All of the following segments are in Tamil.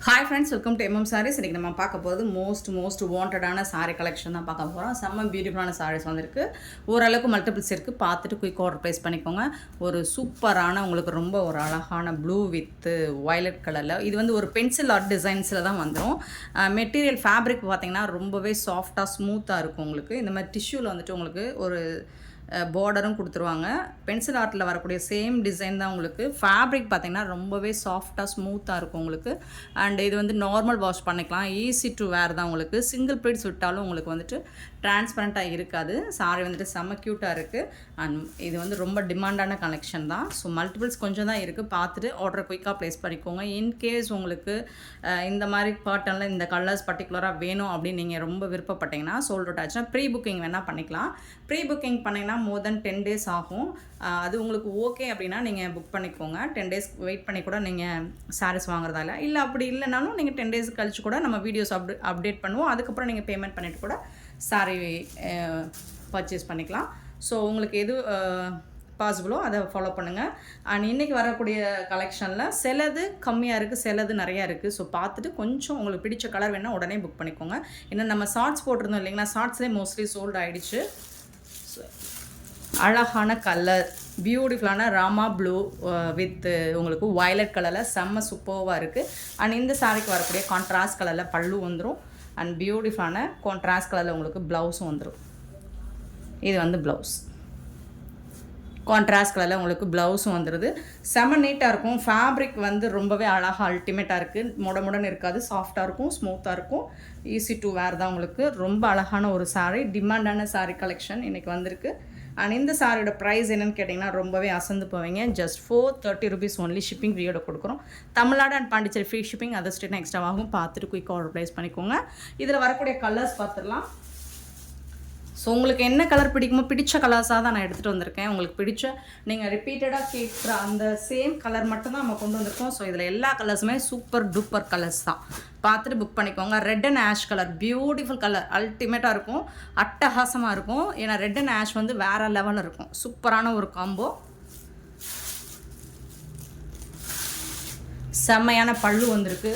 Hi friends, welcome to MM saris. இன்றைக்கி நம்ம பார்க்க போகிறது மோஸ்ட் வாண்டடான சாரீ கலெக்ஷன் தான் பார்க்க போகிறோம். செம்ம பியூட்டிஃபுல்லான சாரீஸ் வந்திருக்கு. ஓரளவுக்கு மல்டிபிள்ஸ் இருக்குது. பார்த்துட்டு குயிக் ஆர்டர் ப்ளேஸ் பண்ணிக்கோங்க. ஒரு சூப்பரான உங்களுக்கு ரொம்ப ஒரு அழகான ப்ளூ வித் வயலட் கலரில் இது வந்து ஒரு பென்சில் ஆர்ட் டிசைன்ஸில் தான் வந்துடும். மெட்டீரியல் ஃபேப்ரிக் பார்த்திங்கன்னா ரொம்பவே சாஃப்டாக ஸ்மூத்தாக இருக்கும். உங்களுக்கு இந்த மாதிரி டிஷ்யூவில் வந்துட்டு உங்களுக்கு ஒரு பார்டரும் கொடுத்துருவாங்க. பென்சில் ஆர்ட்டில் வரக்கூடிய சேம் டிசைன் தான் உங்களுக்கு. ஃபேப்ரிக் பார்த்திங்கன்னா ரொம்பவே சாஃப்டாக ஸ்மூத்தாக இருக்கும் உங்களுக்கு. அண்ட் இது வந்து நார்மல் வாஷ் பண்ணிக்கலாம். ஈஸி டு வேர் தான் உங்களுக்கு. சிங்கிள் ப்ளீட்ஸ் விட்டாலும் உங்களுக்கு வந்துட்டு டிரான்ஸ்பரண்ட்டாக இருக்காது. சாரி வந்துட்டு செம்ம க்யூட்டாக இருக்குது. அண்ட் இது வந்து ரொம்ப டிமாண்டான கலெக்ஷன் தான். ஸோ மல்டிபிள்ஸ் கொஞ்சம் தான் இருக்குது. பார்த்துட்டு ஆர்டர் குயிக்காக ப்ளேஸ் பண்ணிக்கோங்க. இன்கேஸ் உங்களுக்கு இந்த மாதிரி பேட்டர்னில் இந்த கலர்ஸ் பர்டிகுலராக வேணும் அப்படின்னு நீங்கள் ரொம்ப விருப்பப்பட்டீங்கன்னா சோல்ட் அவுட் ஆச்சுன்னா ப்ரீ புக்கிங் வேணால் பண்ணிக்கலாம். ப்ரீ புக்கிங் பண்ணிங்கன்னா மோர் தென் 10 days ஆகும். அது உங்களுக்கு ஓகே அப்படின்னா நீங்கள் புக் பண்ணிக்கோங்க. 10 days வெயிட் பண்ணி கூட நீங்கள் சாரீஸ் வாங்குறதால இல்லை அப்படி இல்லைனாலும் நீங்கள் 10 days கழிச்சு கூட நம்ம வீடியோஸ் அப்டேட் பண்ணுவோம். அதுக்கப்புறம் நீங்கள் பேமெண்ட் பண்ணிவிட்டு கூட சாரீ பர்ச்சேஸ் பண்ணிக்கலாம். ஸோ உங்களுக்கு எது பாசிபிளோ அதை ஃபாலோ பண்ணுங்கள். அண்ட் இன்றைக்கி வரக்கூடிய கலெக்ஷனில் சிலது கம்மியாக இருக்குது, சிலது நிறையா இருக்குது. ஸோ பார்த்துட்டு கொஞ்சம் உங்களுக்கு பிடிச்ச கலர் வேணால் உடனே புக் பண்ணிக்கோங்க. ஏன்னா நம்ம ஷார்ட்ஸ் போட்டிருந்தோம் இல்லைங்களா, ஷார்ட்ஸ்லேயே மோஸ்ட்லி சோல்ட் ஆகிடுச்சு. அழகான கலர் பியூட்டிஃபுல்லான ராமா ப்ளூ வித் உங்களுக்கு வயலட் கலரில் செம்ம சூப்பர்வாக இருக்குது. அண்ட் இந்த சாரிக்கு வரக்கூடிய கான்ட்ராஸ்ட் கலரில் பல்லு வந்துடும். அண்ட் பியூட்டிஃபுல்லான கான்ட்ராஸ்ட் கலரில் உங்களுக்கு ப்ளவுஸும் வந்துடும். இது வந்து ப்ளவுஸ் கான்ட்ராஸ்ட் கலரில் உங்களுக்கு ப்ளவுஸும் வந்துடுது. செம்ம நீட்டாக இருக்கும். ஃபேப்ரிக் வந்து ரொம்பவே அழகாக அல்டிமேட்டாக இருக்குது. முடன் இருக்காது, சாஃப்டாக இருக்கும், ஸ்மூத்தாக இருக்கும். ஈஸி டு வேர் தான் உங்களுக்கு. ரொம்ப அழகான ஒரு சாரீ, டிமாண்டான சாரீ கலெக்ஷன் இன்றைக்கி வந்திருக்கு. அண்ட் இந்த சாரியோட ப்ரைஸ் என்னென்னு கேட்டிங்கன்னா ரொம்பவே அசந்து போவீங்க. Just 430 rupees only. ஷிப்பிங் ஃப்ரீயோட கொடுக்குறோம். Tamil Nadu and Pondicherry free shipping, other ஸ்டேட்னா எக்ஸ்ட்ரா ஆகும். பார்த்துட்டு குயிக் ஆர்டர் ப்ளேஸ் பண்ணிக்கோங்க. இதில் வரக்கூடிய கலர்ஸ் பார்த்துடலாம். ஸோ உங்களுக்கு என்ன கலர் பிடிக்குமோ பிடிச்ச கலர்ஸாக தான் நான் எடுத்துகிட்டு வந்திருக்கேன். உங்களுக்கு பிடிச்ச நீங்கள் ரிப்பீட்டடாக கேட்குற அந்த சேம் கலர் மட்டும்தான் நம்ம கொண்டு வந்திருக்கோம். ஸோ இதில் எல்லா கலர்ஸுமே சூப்பர் டூப்பர் கலர்ஸ் தான். பார்த்துட்டு புக் பண்ணிக்கோங்க. Red and ash colour beautiful colour, அல்டிமேட்டாக இருக்கும், அட்டகாசமாக இருக்கும். ஏன்னா ரெட் அண்ட் ஆஷ் வந்து வேறு லெவலில் இருக்கும். சூப்பரான ஒரு காம்போ. செம்மையான பல்லு வந்திருக்கு.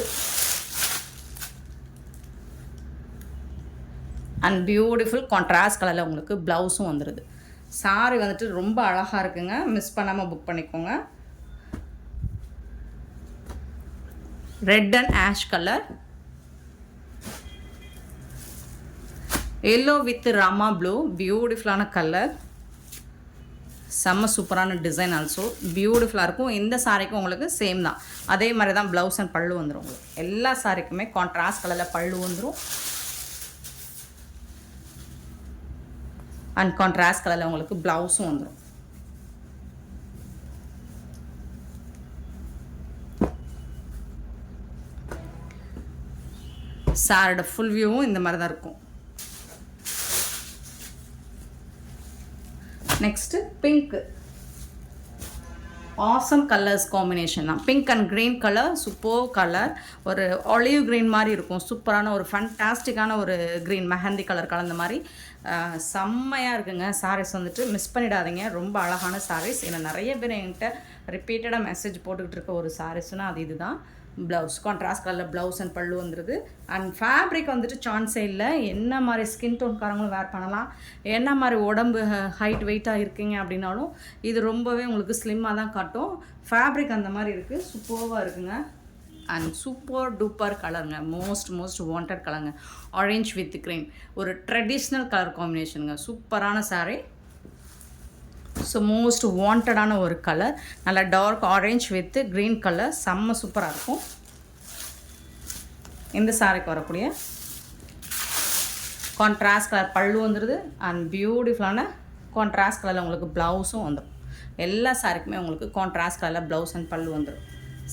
அண்ட் பியூட்டிஃபுல் கான்ட்ராஸ்ட் கலரில் உங்களுக்கு ப்ளவுஸும் வந்துடுது. சாரி வந்துட்டு ரொம்ப அழகாக இருக்குங்க. மிஸ் பண்ணாமல் புக் பண்ணிக்கோங்க. Red and ash colour, yellow with Rama blue, பியூட்டிஃபுல்லான கலர், செம்ம சூப்பரான டிசைன். ஆல்சோ பியூட்டிஃபுல்லாக இருக்கும். இந்த சாரிக்கும் உங்களுக்கு சேம் தான், அதே மாதிரி தான் ப்ளவுஸ் அண்ட் பல்லு வந்துடும். உங்களுக்கு எல்லா சாரிக்குமே கான்ட்ராஸ்ட் கலரில் பல்லு வந்துடும். அண்ட் கான்ட்ராஸ்ட் கலரில் உங்களுக்கு ப்ளவுஸும் வந்துடும். சாரோட ஃபுல் வியூவும் இந்த மாதிரி தான் இருக்கும். Next pink. Awesome colours combination தான். Pink and green colour, super colour. ஒரு ஆலிவ் க்ரீன் மாதிரி இருக்கும். சூப்பரான ஒரு ஃபண்டாஸ்டிக்கான ஒரு க்ரீன் மெஹந்தி கலர் கலந்த மாதிரி செம்மையாக இருக்குங்க. சாரீஸ் வந்துட்டு மிஸ் பண்ணிடாதீங்க. ரொம்ப அழகான சாரீஸ். ஏன்னா நிறைய பேர் என்கிட்ட ரிப்பீட்டடாக மெசேஜ் போட்டுக்கிட்டு இருக்க ஒரு சாரீஸ்னால் அது இதுதான். ப்ளவுஸ் கான்ட்ராஸ்ட் கலரில் ப்ளவுஸ் அண்ட் பல்லு வந்துடுது. அண்ட் ஃபேப்ரிக் வந்துட்டு சான்ஸே இல்லை. என்ன மாதிரி ஸ்கின் டோன்காரங்களும் வேர் பண்ணலாம். என்ன மாதிரி உடம்பு ஹைட் வெயிட்டாக இருக்கீங்க அப்படின்னாலும் இது ரொம்பவே உங்களுக்கு ஸ்லிம்மாக தான் காட்டும். ஃபேப்ரிக் அந்த மாதிரி இருக்குது. சூப்பராக இருக்குங்க. அண்ட் சூப்பர் டூப்பர் கலருங்க. மோஸ்ட் வாண்டட் கலருங்க. ஆரஞ்ச் வித் க்ரீன், ஒரு ட்ரெடிஷ்னல் கலர் காம்பினேஷனுங்க. சூப்பரான சாரீ. ஸோ மோஸ்ட் வாண்டடான ஒரு கலர். நல்லா dark orange with green colour, செம்ம சூப்பராக இருக்கும். இந்த சாரிக்கு வரக்கூடிய கான்ட்ராஸ்ட் கலர் பல்லு வந்துடுது. அண்ட் பியூட்டிஃபுல்லான கான்ட்ராஸ்ட் கலரில் உங்களுக்கு ப்ளவுஸும் வந்துடும். எல்லா சாரிக்குமே உங்களுக்கு கான்ட்ராஸ்ட் கலரில் ப்ளவுஸ் அண்ட் பல்லு வந்துடும்.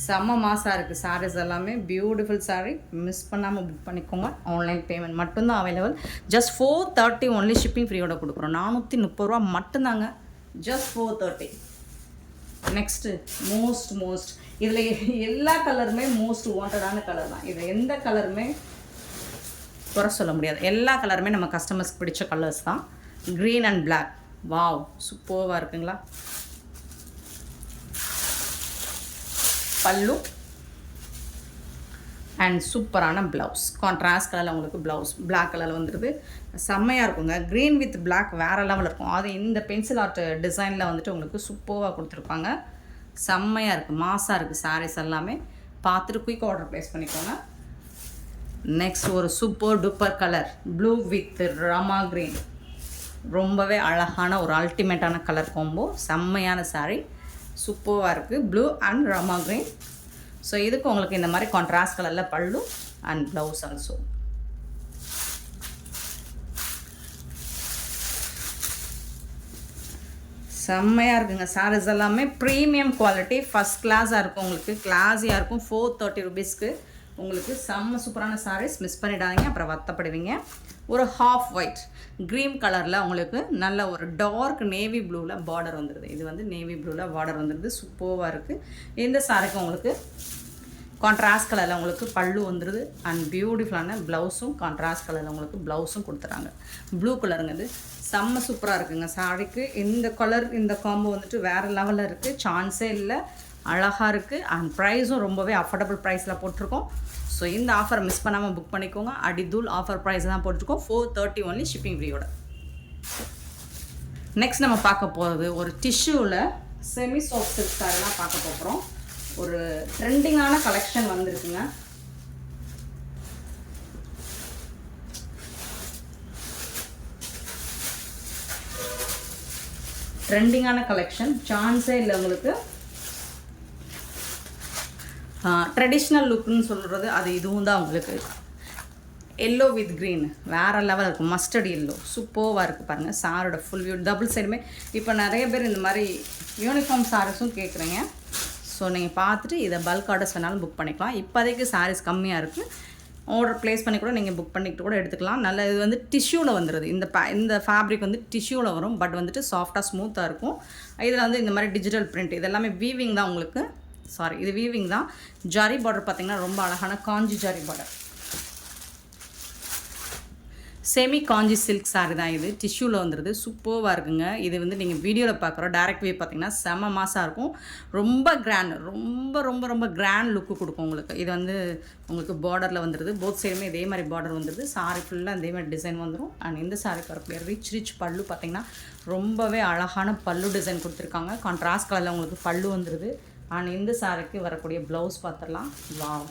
செம்ம மாசாக இருக்குது சாரீஸ் எல்லாமே. பியூட்டிஃபுல் சாரீ. மிஸ் பண்ணாமல் புக் பண்ணிக்கோங்க. ஆன்லைன் பேமெண்ட் மட்டும்தான் அவைலபிள். Just 430 only. ஷிப்பிங் ஃப்ரீயோட கொடுக்குறோம். 430 மட்டும்தாங்க. ஜஸ்ட் 430. நெக்ஸ்ட்டு மோஸ்ட் இதில் எல்லா கலருமே மோஸ்ட் வாண்டடான கலர் தான். இதில் எந்த கலருமே குறை சொல்ல முடியாது. எல்லா கலருமே நம்ம கஸ்டமர்ஸ்க்கு பிடிச்ச கலர்ஸ் தான். க்ரீன் அண்ட் பிளாக், வாவ் சூப்பராக இருக்குங்களா. பல்லு அண்ட் சூப்பரான ப்ளவுஸ் கான்ட்ராஸ்ட் கலரில் உங்களுக்கு ப்ளவுஸ் பிளாக் கலரில் வந்துடுது. செம்மையாக இருக்குங்க. க்ரீன் வித் பிளாக் வேறு லெவலில் இருக்கும். அது இந்த பென்சில் ஆர்ட் டிசைனில் வந்துட்டு உங்களுக்கு சூப்பராக கொடுத்துருப்பாங்க. செம்மையாக இருக்குது, மாசாக இருக்குது. சாரீஸ் எல்லாமே பார்த்துட்டு குயிக் ஆர்டர் ப்ளேஸ் பண்ணிக்கோங்க. நெக்ஸ்ட் ஒரு super duper colour blue with Rama green. ரொம்பவே அழகான ஒரு அல்டிமேட்டான கலர் காம்போ. செம்மையான சாரீ, சூப்பராக இருக்குது. Blue and Rama green. So இதுக்கு உங்களுக்கு இந்த மாதிரி கான்ட்ராஸ்ட் கலரில் பல்லு அண்ட் ப்ளவுஸ் ஆல்சோ. செம்மையாக இருக்குங்க. சாரீஸ் எல்லாமே ப்ரீமியம் குவாலிட்டி, ஃபஸ்ட் கிளாஸாக இருக்கும். உங்களுக்கு கிளாஸியாக இருக்கும். 430 rupeesக்கு உங்களுக்கு செம்ம சூப்பரான சாரீஸ். மிஸ் பண்ணிடாதீங்க, அப்புறம் வருத்தப்படுவீங்க. ஒரு ஹாஃப் ஒயிட் க்ரீன் கலரில் உங்களுக்கு நல்ல ஒரு டார்க் நேவி ப்ளூவில் பார்டர் வந்துடுது. இது வந்து நேவி ப்ளூவில் பார்டர் வந்துடுது. சூப்பராக இருக்குது. இந்த சாரிக்கு உங்களுக்கு கான்ட்ராஸ்ட் கலரில் உங்களுக்கு பல்லு வந்துடுது அண்ட் பியூட்டிஃபுல்லான ப்ளவுஸும் கான்ட்ராஸ்ட் கலரில் உங்களுக்கு ப்ளவுஸும் கொடுத்துறாங்க. ப்ளூ கலருங்க. இது செம்ம சூப்பராக இருக்குங்க. சாரிக்கு இந்த கலர் இந்த காம்போ வந்துட்டு வேறு லெவலில் இருக்குது, சான்ஸே இல்லை. அழகாக இருக்குது அண்ட் ப்ரைஸும் ரொம்பவே அஃபோர்டபுள் ப்ரைஸில் போட்டிருக்கோம். ஸோ இந்த ஆஃபரை மிஸ் பண்ணாமல் புக் பண்ணிக்கோங்க. அடிதூள் ஆஃபர் ப்ரைஸ் தான் போட்டிருக்கோம். 430 ஒன்லி ஷிப்பிங் ஃப்ரீயோட. நெக்ஸ்ட் நம்ம பார்க்க போகிறது ஒரு டிஷ்யூவில் செமி சாஃப்ட் சில்க் சாரிலாம் பார்க்க போகிறோம். ஒரு ட்ரெண்டிங்கான கலெக்ஷன் வந்திருக்குங்க. ட்ரெண்டிங்கான கலெக்ஷன், சான்ஸே இல்லை உங்களுக்கு. ட்ரெடிஷ்னல் லுக்குன்னு சொல்கிறது அது இதுவும் தான் உங்களுக்கு. எல்லோ வித் க்ரீன் வேறு லெவல் இருக்கும். மஸ்டர்ட் எல்லோ சூப்பராக இருக்குது பாருங்கள். சாரோட ஃபுல் வியூ டபுள் சைடுமே. இப்போ நிறைய பேர் இந்த மாதிரி யூனிஃபார்ம் சாரீஸும் கேட்குறீங்க. ஸோ நீங்கள் பார்த்துட்டு இதை பல்க் ஆர்டர்ஸ் வேணாலும் புக் பண்ணிக்கலாம். இப்போதைக்கு சாரீஸ் கம்மியாக இருக்குது. ஆர்டர் ப்ளேஸ் பண்ணி கூட நீங்கள் புக் பண்ணிக்கிட்டு கூட எடுத்துக்கலாம். நல்ல இது வந்து டிஷ்யூவில் வந்துடுது. இந்த ஃபேப்ரிக் வந்து டிஷ்யூவில் வரும். பட் வந்துட்டு சாஃப்டாக ஸ்மூத்தாக இருக்கும். இதில் வந்து இந்த மாதிரி டிஜிட்டல் பிரிண்ட் இதெல்லாமே வீவிங் தான் உங்களுக்கு. சாரி, இது வீவிங் தான். ஜாரி பார்டர் பார்த்திங்கன்னா ரொம்ப அழகான காஞ்சி zari border. Semi Kanchi silk sorry தான் இது. டிஷ்யூவில் வந்துடுது. சூப்பராக இருக்குங்க. இது வந்து நீங்கள் வீடியோவில் பார்க்குறோம். டேரக்ட் வியூ பார்த்திங்கன்னா செம மாசாக இருக்கும். ரொம்ப கிராண்ட், ரொம்ப ரொம்ப ரொம்ப கிராண்ட் லுக்கு கொடுக்கும் உங்களுக்கு. இது வந்து உங்களுக்கு பார்டரில் வந்துடுது. போத் சைடுமே இதே மாதிரி பார்டர் வந்துடுது. சாரி ஃபுல்லாக இதே மாதிரி டிசைன் வந்துடும். அண்ட் இந்த சாரி பார்க்கக்கூடிய ரிச் பல்லு பார்த்திங்கன்னா ரொம்பவே அழகான பல்லு டிசைன் கொடுத்துருக்காங்க. கான்ட்ராஸ்ட் கலரில் உங்களுக்கு பல்லு வந்துடுது. அண்ட் இந்த சாரிக்கு வரக்கூடிய ப்ளவுஸ் பார்த்துடலாம். வாவ்,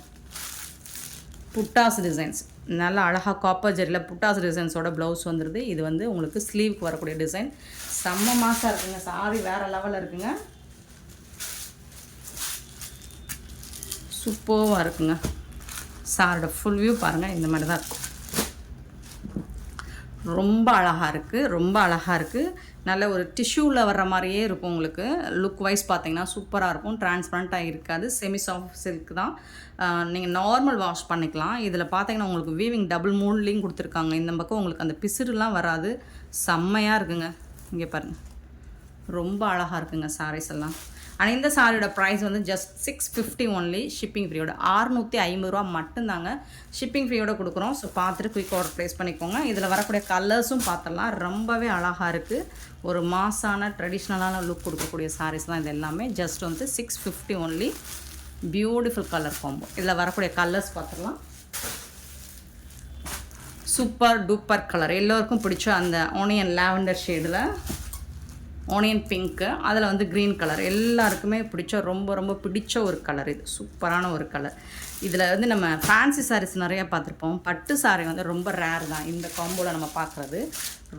புட்டாஸ் டிசைன்ஸ் நல்லா அழகாக காப்பர் ஜெரியில் புட்டாஸ் டிசைன்ஸோட ப்ளவுஸ் வந்துடுது. இது வந்து உங்களுக்கு ஸ்லீவுக்கு வரக்கூடிய டிசைன். செம்ம மாசாக இருக்குங்க. சாரி வேறு லெவலில் இருக்குங்க. சூப்பராக இருக்குங்க. சாரோட ஃபுல் வியூ பாருங்கள். இந்த மாதிரி தான் இருக்கும். ரொம்ப அழகாக இருக்குது, ரொம்ப அழகாக இருக்குது. நல்ல ஒரு டிஷ்யூவில் வர்ற மாதிரியே இருக்கும் உங்களுக்கு. லுக் வைஸ் பார்த்தீங்கன்னா சூப்பராக இருக்கும். டிரான்ஸ்பரண்ட்டாக இருக்காது. செமி சாஃப்ட் சில்க் தான். நீங்கள் நார்மல் வாஷ் பண்ணிக்கலாம். இதில் பார்த்தீங்கன்னா உங்களுக்கு வீவிங் டபுள் மூட்லேயும் கொடுத்துருக்காங்க. இந்த பக்கம் உங்களுக்கு அந்த பிசுறுலாம் வராது. செம்மையாக இருக்குங்க. இங்கே பாருங்கள், ரொம்ப அழகாக இருக்குங்க சாரீஸ் எல்லாம். ஆனால் இந்த சாரியோட ப்ரைஸ் வந்து ஜஸ்ட் 650 ஒன்லி ஷிப்பிங் ஃப்ரீயோட. 650 ரூபா மட்டும்தாங்க ஷிப்பிங் ஃப்ரீயோட கொடுக்குறோம். ஸோ பார்த்துட்டு குயிக் ஆர்டர் ப்ளேஸ் பண்ணிக்கோங்க. இதில் வரக்கூடிய கலர்ஸும் பார்த்துடலாம். ரொம்பவே அழகாக இருக்குது. ஒரு மாசான ட்ரெடிஷ்னலான லுக் கொடுக்கக்கூடிய சாரீஸ் தான் இது எல்லாமே. ஜஸ்ட் வந்து 650 ஒன்லி. Beautiful colour combo. இதில் வரக்கூடிய கலர்ஸ் பார்த்துடலாம். சூப்பர் டூப்பர் கலர், எல்லோருக்கும் பிடிச்ச அந்த ஆனியன் லாவெண்டர் ஷேடில் ஆனியன் பிங்க்கு, அதில் வந்து க்ரீன் கலர், எல்லாருக்குமே பிடிச்ச ரொம்ப ரொம்ப பிடிச்ச ஒரு கலர். இது சூப்பரான ஒரு கலர். இதில் வந்து நம்ம ஃபேன்சி சாரீஸ் நிறையா பார்த்துருப்போம். பட்டு சாரீ வந்து ரொம்ப ரேர் தான். இந்த காம்போவில் நம்ம பார்க்குறது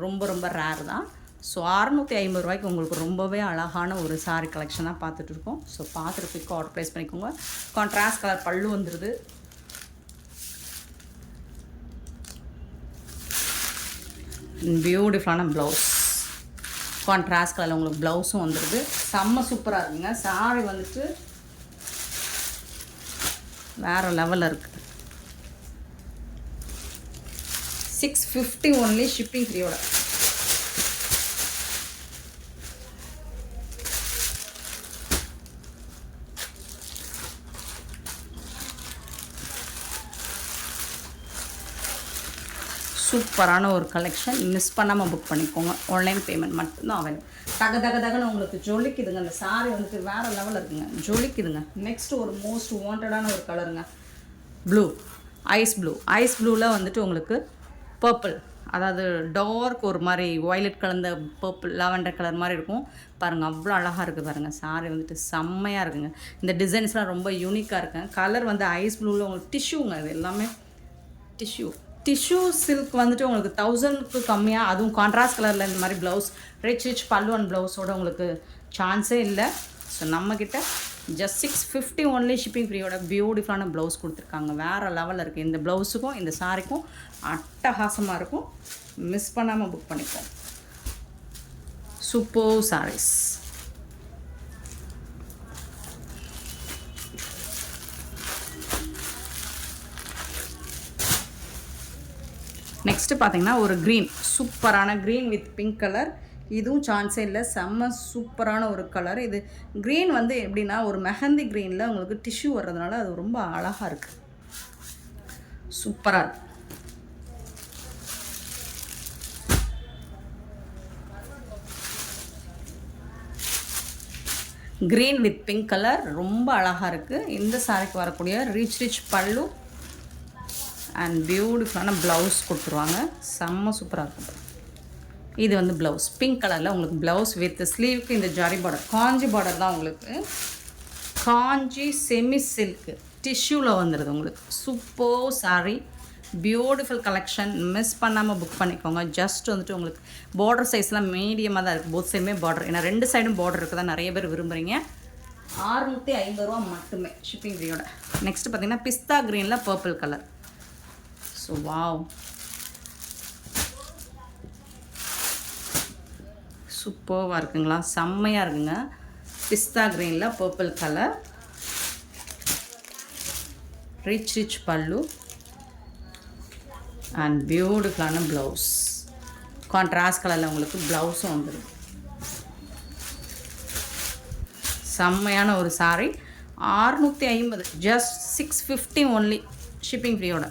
ரொம்ப ரொம்ப ரேர் தான். ஸோ 650 ரூபாய்க்கு உங்களுக்கு ரொம்பவே அழகான ஒரு சாரீ கலெக்ஷன் தான் பார்த்துட்ருக்கோம். ஸோ பார்த்துட்டு குயிக் ஆர்டர் ப்ளேஸ் பண்ணிக்கோங்க. கான்ட்ராஸ்ட் கலர் பல்லு வந்துடுது. பியூட்டிஃபுல்லான ப்ளவுஸ், கான்ட்ராஸ்ட் கலரில் உங்களுக்கு ப்ளவுஸும் வந்துடுது. செம்ம சூப்பராக இருக்குங்க. சாரி வந்துட்டு வேறு லெவலில் இருக்குது. 650 ஒன்லி ஷிப்பிங் ஃப்ரீயோட. சூப்பரான ஒரு கலெக்ஷன். மிஸ் பண்ணாமல் புக் பண்ணிக்கோங்க. ஆன்லைன் பேமெண்ட் மட்டும்தான் அவைலபிள். தகன்னு உங்களுக்கு ஜொலிக்குதுங்க. அந்த சாரி வந்துட்டு வேறு லெவலில் இருக்குங்க, ஜொலிக்குதுங்க. நெக்ஸ்ட்டு ஒரு மோஸ்ட் வாண்டடான ஒரு கலருங்க. ப்ளூ, ஐஸ் ப்ளூவில் வந்துட்டு உங்களுக்கு பர்பிள், அதாவது டார்க் ஒரு மாதிரி வயலட் கலந்த பர்பிள் லாவெண்டர் கலர் மாதிரி இருக்கும் பாருங்கள். அவ்வளோ அழகாக இருக்குது பாருங்கள். சாரி வந்துட்டு செம்மையாக இருக்குங்க. இந்த டிசைன்ஸ்லாம் ரொம்ப யூனிக்காக இருக்குங்க. கலர் வந்து ஐஸ் ப்ளூவில் உங்களுக்கு டிஷ்யூங்க. இது எல்லாமே டிஷ்யூ சில்க் வந்துட்டு உங்களுக்கு 1000க்கு கம்மியாக, அதுவும் கான்ட்ராஸ்ட் கலரில் இந்த மாதிரி ப்ளவுஸ் ரிச் பல்லு அண்ட் ப்ளவுஸோட உங்களுக்கு சான்ஸே இல்லை. ஸோ நம்மக்கிட்ட ஜஸ்ட் 650 ஒன்லி ஷிப்பிங் ஃப்ரீயோட பியூட்டிஃபுல்லான ப்ளவுஸ் கொடுத்துருக்காங்க. வேறு லெவலில் இருக்குது. இந்த ப்ளவுஸுக்கும் இந்த சாரிக்கும் அட்டகாசமாக இருக்கும். மிஸ் பண்ணாமல் புக் பண்ணிப்போம். சூப்பர் சாரீஸ். நெக்ஸ்ட்டு பார்த்தீங்கன்னா ஒரு க்ரீன், சூப்பரான க்ரீன் வித் பிங்க் கலர். இதுவும் சான்ஸே இல்லை, செம்ம சூப்பரான ஒரு கலர். இது க்ரீன் வந்து எப்படின்னா ஒரு மெஹந்தி க்ரீனில் உங்களுக்கு டிஷ்யூ வர்றதுனால அது ரொம்ப அழகாக இருக்குது, சூப்பராக இருக்குது. க்ரீன் வித் பிங்க் கலர் ரொம்ப அழகாக இருக்குது. இந்த சாரிக்கு வரக்கூடிய ரிச் பல்லு அண்ட் பியூட்டிஃபுல்லான ப்ளவுஸ் கொடுத்துருவாங்க. செம்ம சூப்பராக இருக்கும். இது வந்து ப்ளவுஸ் பிங்க் கலரில் உங்களுக்கு ப்ளவுஸ் வித் ஸ்லீவுக்கு இந்த ஜரி பார்டர், காஞ்சி பார்டர் தான் உங்களுக்கு. காஞ்சி செமி சில்க்கு டிஷ்யூவில் வந்துடுது உங்களுக்கு. Super sari, beautiful collection. Miss பண்ணாமல் புக் பண்ணிக்கோங்க. ஜஸ்ட் வந்துட்டு உங்களுக்கு பார்டர் சைஸ்லாம் மீடியமாக தான் இருக்குது. போத் சைடுமே பார்டர், ஏன்னா 2 சைடும் பார்டர் இருக்குது தான் நிறைய பேர் விரும்புகிறீங்க. 650 ரூபா மட்டுமே ஷிப்பிங் ஃப்ரீயோட. நெக்ஸ்ட்டு பார்த்தீங்கன்னா பிஸ்தா க்ரீனில் பர்பிள் கலர். ஸோ வாவ், சூப்பராக இருக்குங்களா, செம்மையாக இருக்குங்க. பிஸ்தா க்ரீனில் purple colour, rich pallu and பியூட்டிஃபுல்லான ப்ளவுஸ். கான்ட்ராஸ்ட் கலரில் உங்களுக்கு ப்ளவுஸும் வந்துடும். செம்மையான ஒரு சாரீ. 650, ஜஸ்ட் 650 ஒன்லி ஷிப்பிங் ஃப்ரீயோட.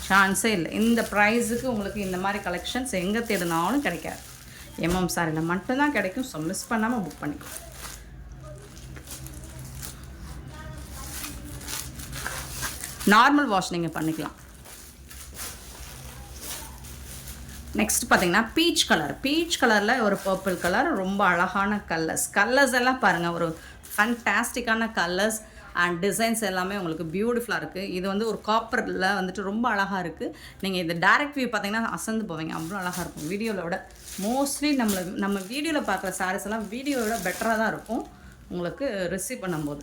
சான்ஸே இல்லை. இந்த ப்ரைஸுக்கு உங்களுக்கு இந்த மாதிரி கலெக்ஷன்ஸ் எங்கே தேடினாலும் கிடைக்காது. எம்எம் சாரியில் மட்டும்தான் கிடைக்கும். ஸோ மிஸ் பண்ணாமல் புக் பண்ணிக்கோ. நார்மல் வாஷ் நீங்கள் பண்ணிக்கலாம். நெக்ஸ்ட் பார்த்தீங்கன்னா பீச் கலரில் ஒரு பர்பிள் கலர். ரொம்ப அழகான கலர்ஸ் எல்லாம் பாருங்கள். ஒரு ஃபண்டாஸ்டிக்கான கலர்ஸ் அண்ட் டிசைன்ஸ் எல்லாமே உங்களுக்கு பியூட்டிஃபுல்லாக இருக்குது. இது வந்து ஒரு காப்பரில் வந்துட்டு ரொம்ப அழகாக இருக்குது. நீங்கள் இந்த டேரக்ட் வியூ பார்த்தீங்கன்னா அசந்து போவீங்க, அவ்வளோ அழகாக இருக்கும். வீடியோவில் விட மோஸ்ட்லி நம்ம வீடியோவில் பார்க்குற சாரீஸ் எல்லாம் வீடியோவோட பெட்டராக தான் இருக்கும் உங்களுக்கு ரிசீவ் பண்ணும்போது.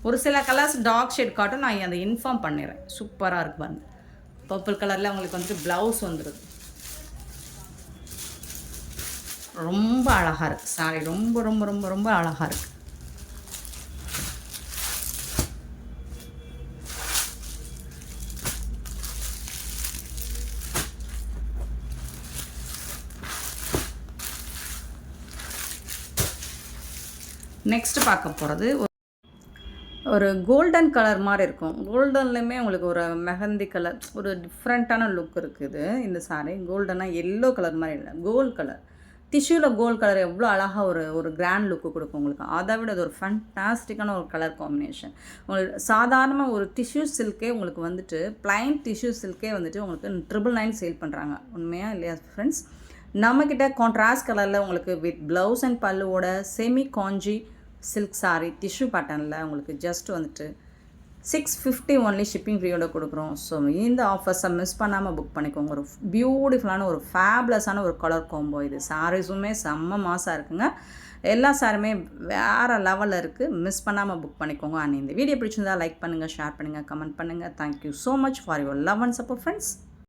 ஒரு சில கலர்ஸ் டார்க் ஷேட் காட்டும், நான் அதை இன்ஃபார்ம் பண்ணிடுறேன். சூப்பராக இருக்கு பாருங்க. பர்பிள் கலரில் உங்களுக்கு வந்துட்டு ப்ளவுஸ் வந்துடுது. ரொம்ப அழகாக இருக்குது சாரி. ரொம்ப ரொம்ப ரொம்ப ரொம்ப அழகாக இருக்குது. நெக்ஸ்ட் பார்க்க போகிறது ஒரு கோல்டன் கலர் மாதிரி இருக்கும். கோல்டன்லேயுமே உங்களுக்கு ஒரு மெஹந்தி கலர், ஒரு டிஃப்ரெண்ட்டான லுக் இருக்குது இந்த சாரீ. கோல்டனாக எல்லோ கலர் மாதிரி இல்லை, கோல்டு கலர். டிஷ்யூவில் கோல்டு கலர் எவ்வளோ அழகாக ஒரு கிராண்ட் லுக்கு கொடுக்கும் உங்களுக்கு. அதை விட அது ஒரு ஃபண்டாஸ்டிக்கான ஒரு கலர் காம்பினேஷன். உங்களுக்கு சாதாரணமாக ஒரு டிஷ்யூ சில்கே உங்களுக்கு வந்துட்டு ப்ளைன் டிஷ்யூ சில்கே வந்துட்டு உங்களுக்கு 999 சேல் பண்ணுறாங்க. உண்மையாக இல்லையா ஃப்ரெண்ட்ஸ்? நம்மக்கிட்ட கான்ட்ராஸ்ட் கலரில் உங்களுக்கு வித் ப்ளவுஸ் அண்ட் பல்லுவோட semi Kanchi silk sari tissue பேட்டர்னில் உங்களுக்கு ஜஸ்ட் வந்துட்டு 650 ஒன்லி ஷிப்பிங் ஃப்ரீயோட கொடுக்குறோம். ஸோ இந்த ஆஃபர்ஸை மிஸ் பண்ணாமல் புக் பண்ணிக்கோங்க. ஒரு பியூட்டிஃபுல்லான ஒரு ஃபேப்லஸான ஒரு கலர் காம்போ. இது சாரீஸுமே செம்ம மாசாக இருக்குங்க. எல்லா சாரியுமே வேறு லெவலில் இருக்குது. மிஸ் பண்ணாமல் புக் பண்ணிக்கோங்க. அண்ட் இந்த வீடியோ பிடிச்சிருந்தா லைக் பண்ணுங்கள், ஷேர் பண்ணுங்கள், கமெண்ட் பண்ணுங்கள். Thank you so much for your love and support friends.